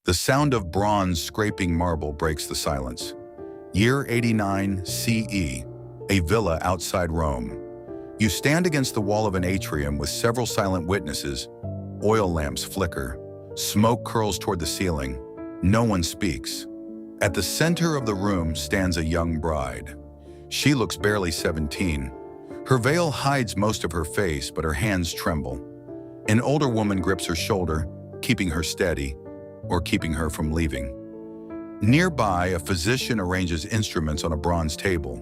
The sound of bronze scraping marble breaks the silence. Year 89 CE, a villa outside Rome. You stand against the wall of an atrium with several silent witnesses. Oil lamps flicker. Smoke curls toward the ceiling. No one speaks. At the center of the room stands a young bride. She looks barely 17. Her veil hides most of her face, but her hands tremble. An older woman grips her shoulder, keeping her steady, or keeping her from leaving. Nearby, a physician arranges instruments on a bronze table.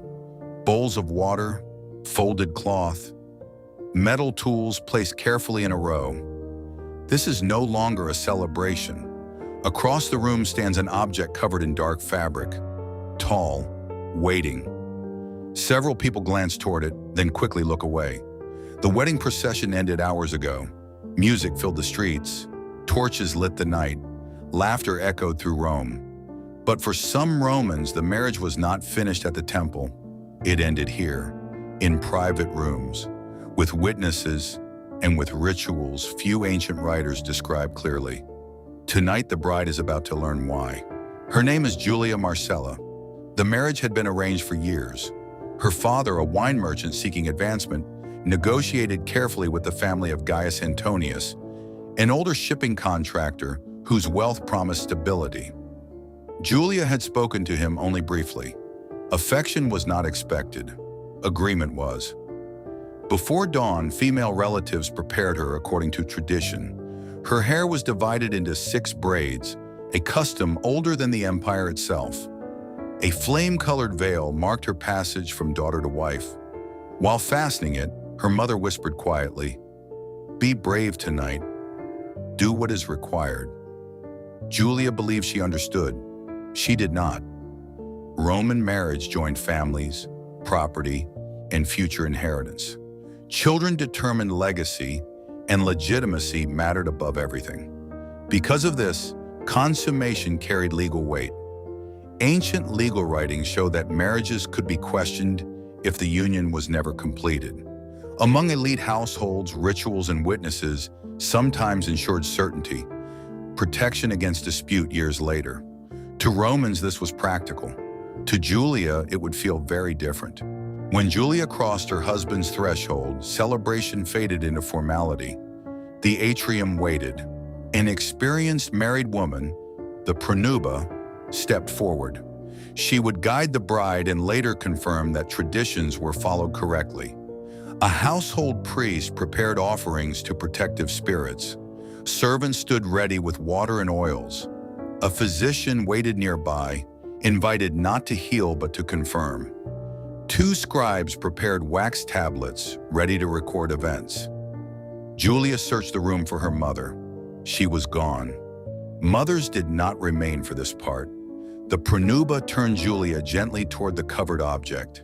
Bowls of water, folded cloth, metal tools placed carefully in a row. This is no longer a celebration. Across the room stands an object covered in dark fabric, tall, waiting. Several people glance toward it, then quickly look away. The wedding procession ended hours ago. Music filled the streets. Torches lit the night. Laughter echoed through Rome. But for some Romans, the marriage was not finished at the temple. It ended here, in private rooms, with witnesses and with rituals few ancient writers describe clearly. Tonight, the bride is about to learn why. Her name is Julia Marcella. The marriage had been arranged for years. Her father, a wine merchant seeking advancement, negotiated carefully with the family of Gaius Antonius, an older shipping contractor whose wealth promised stability. Julia had spoken to him only briefly. Affection was not expected. Agreement was. Before dawn, female relatives prepared her according to tradition. Her hair was divided into 6 braids, a custom older than the empire itself. A flame-colored veil marked her passage from daughter to wife. While fastening it, her mother whispered quietly, "Be brave tonight. Do what is required." Julia believed she understood. She did not. Roman marriage joined families, property, and future inheritance. Children determined legacy, and legitimacy mattered above everything. Because of this, consummation carried legal weight. Ancient legal writings show that marriages could be questioned if the union was never completed. Among elite households, rituals and witnesses sometimes ensured certainty, protection against dispute years later. To Romans, this was practical. To Julia, it would feel very different. When Julia crossed her husband's threshold, celebration faded into formality. The atrium waited. An experienced married woman, the pronuba, stepped forward. She would guide the bride and later confirm that traditions were followed correctly. A household priest prepared offerings to protective spirits. Servants stood ready with water and oils. A physician waited nearby, invited not to heal but to confirm. 2 scribes prepared wax tablets, ready to record events. Julia searched the room for her mother. She was gone. Mothers did not remain for this part. The pronuba turned Julia gently toward the covered object.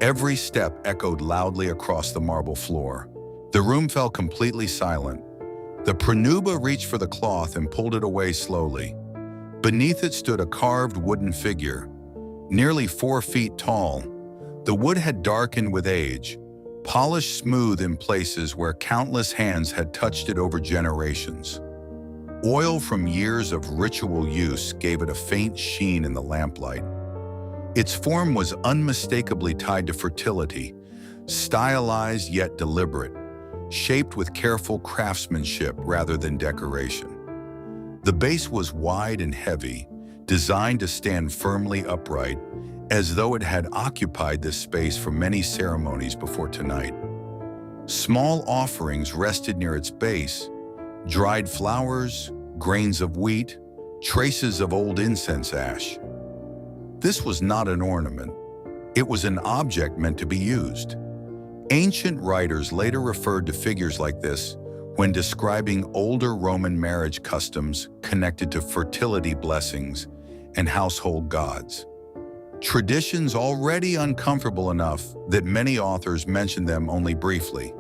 Every step echoed loudly across the marble floor. The room fell completely silent. The pronuba reached for the cloth and pulled it away slowly. Beneath it stood a carved wooden figure, nearly 4 feet tall. The wood had darkened with age, polished smooth in places where countless hands had touched it over generations. Oil from years of ritual use gave it a faint sheen in the lamplight. Its form was unmistakably tied to fertility, stylized yet deliberate, shaped with careful craftsmanship rather than decoration. The base was wide and heavy, designed to stand firmly upright, as though it had occupied this space for many ceremonies before tonight. Small offerings rested near its base, dried flowers, grains of wheat, traces of old incense ash. This was not an ornament. It was an object meant to be used. Ancient writers later referred to figures like this when describing older Roman marriage customs connected to fertility blessings and household gods. Traditions already uncomfortable enough that many authors mention them only briefly.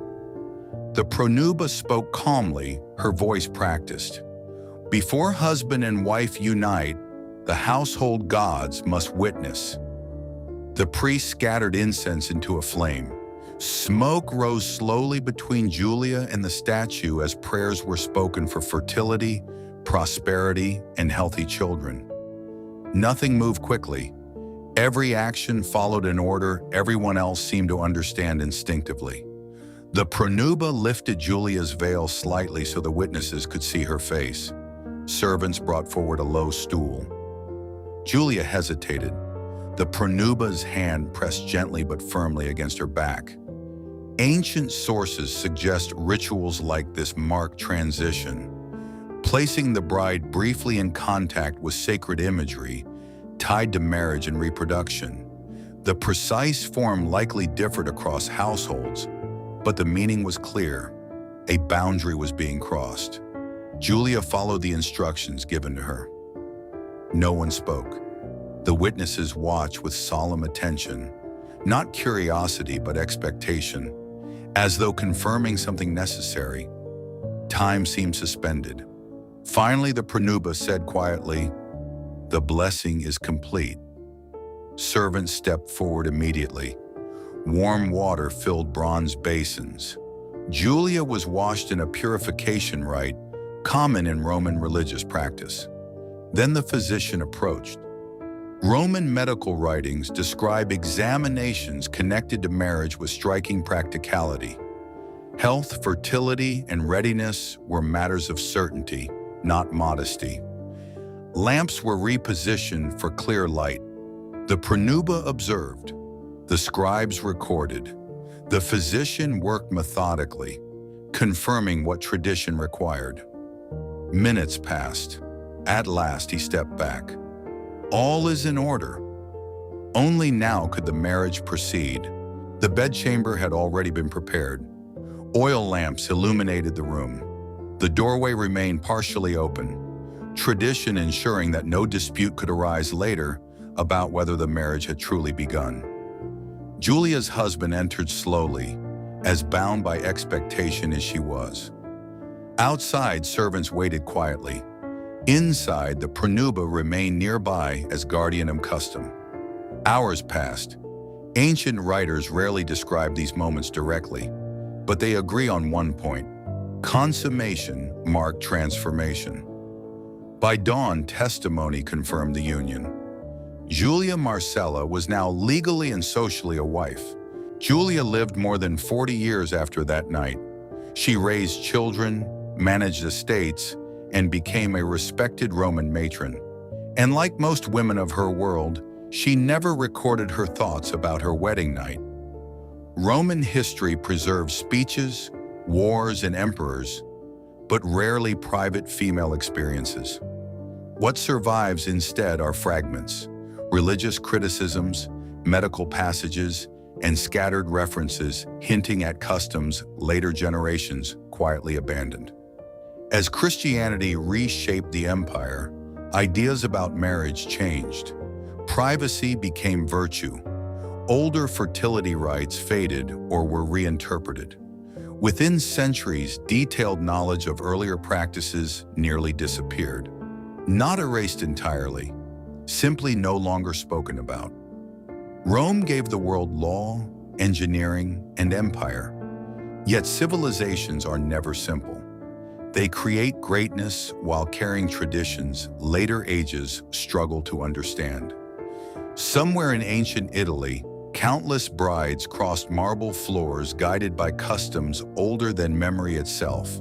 The pronuba spoke calmly, her voice practiced. Before husband and wife unite, the household gods must witness. The priest scattered incense into a flame. Smoke rose slowly between Julia and the statue as prayers were spoken for fertility, prosperity, and healthy children. Nothing moved quickly. Every action followed an order everyone else seemed to understand instinctively. The pronuba lifted Julia's veil slightly so the witnesses could see her face. Servants brought forward a low stool. Julia hesitated. The pronuba's hand pressed gently but firmly against her back. Ancient sources suggest rituals like this mark transition, placing the bride briefly in contact with sacred imagery tied to marriage and reproduction. The precise form likely differed across households, but the meaning was clear. A boundary was being crossed. Julia followed the instructions given to her. No one spoke. The witnesses watched with solemn attention, not curiosity but expectation, as though confirming something necessary. Time seemed suspended. Finally, the pronuba said quietly, "The blessing is complete." Servants stepped forward immediately. Warm water filled bronze basins. Julia was washed in a purification rite common in Roman religious practice. Then the physician approached. Roman medical writings describe examinations connected to marriage with striking practicality. Health, fertility, and readiness were matters of certainty, not modesty. Lamps were repositioned for clear light. The pronuba observed. The scribes recorded. The physician worked methodically, confirming what tradition required. Minutes passed. At last, he stepped back. All is in order. Only now could the marriage proceed. The bedchamber had already been prepared. Oil lamps illuminated the room. The doorway remained partially open, tradition ensuring that no dispute could arise later about whether the marriage had truly begun. Julia's husband entered slowly, as bound by expectation as she was. Outside, servants waited quietly. Inside, the pronuba remained nearby as guardian of custom. Hours passed. Ancient writers rarely describe these moments directly, but they agree on one point. Consummation marked transformation. By dawn, testimony confirmed the union. Julia Marcella was now legally and socially a wife. Julia lived more than 40 years after that night. She raised children, managed estates, and became a respected Roman matron. And like most women of her world, she never recorded her thoughts about her wedding night. Roman history preserves speeches, wars, and emperors, but rarely private female experiences. What survives instead are fragments, religious criticisms, medical passages, and scattered references hinting at customs later generations quietly abandoned. As Christianity reshaped the empire, ideas about marriage changed. Privacy became virtue. Older fertility rites faded or were reinterpreted. Within centuries, detailed knowledge of earlier practices nearly disappeared. Not erased entirely, simply no longer spoken about. Rome gave the world law, engineering, and empire. Yet civilizations are never simple. They create greatness while carrying traditions later ages struggle to understand. Somewhere in ancient Italy, countless brides crossed marble floors guided by customs older than memory itself.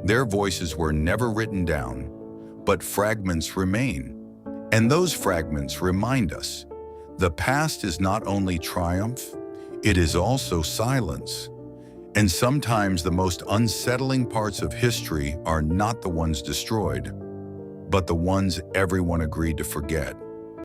Their voices were never written down, but fragments remain. And those fragments remind us, the past is not only triumph, it is also silence. And sometimes the most unsettling parts of history are not the ones destroyed, but the ones everyone agreed to forget.